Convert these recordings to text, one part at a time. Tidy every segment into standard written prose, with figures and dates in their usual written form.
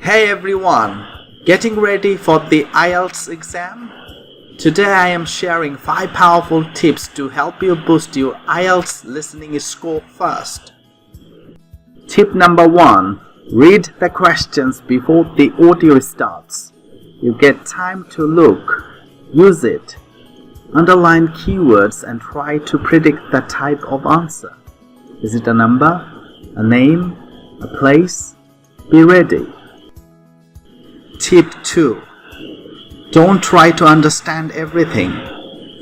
Hey everyone! Getting ready for the IELTS exam? Today I am sharing 5 powerful tips to help you boost your IELTS listening score first. Tip number 1. Read the questions before the audio starts. You get time to look. Use it. Underline keywords and try to predict the type of answer. Is it a number, a name, a place? Be ready. Tip 2. Don't try to understand everything.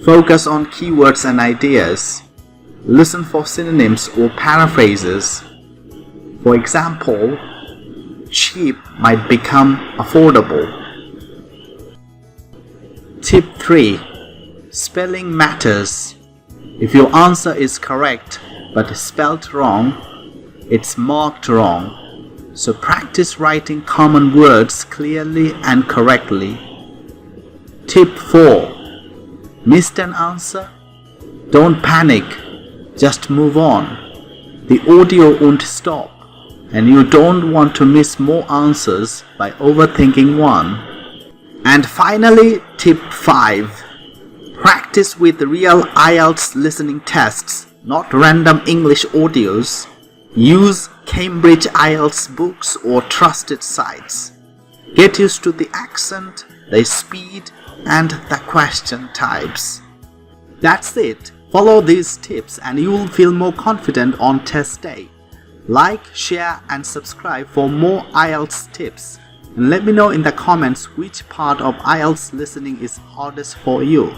Focus on keywords and ideas. Listen for synonyms or paraphrases. For example, cheap might become affordable. Tip 3. Spelling matters. If your answer is correct but spelled wrong, it's marked wrong. So practice writing common words clearly and correctly. Tip 4. Missed an answer? Don't panic. Just move on. The audio won't stop, and you don't want to miss more answers by overthinking one. And finally, tip 5. Practice with real IELTS listening tests, not random English audios. Use Cambridge IELTS books or trusted sites. Get used to the accent, the speed, and the question types. That's it. Follow these tips and you will feel more confident on test day. Like, share, and subscribe for more IELTS tips. And let me know in the comments which part of IELTS listening is hardest for you.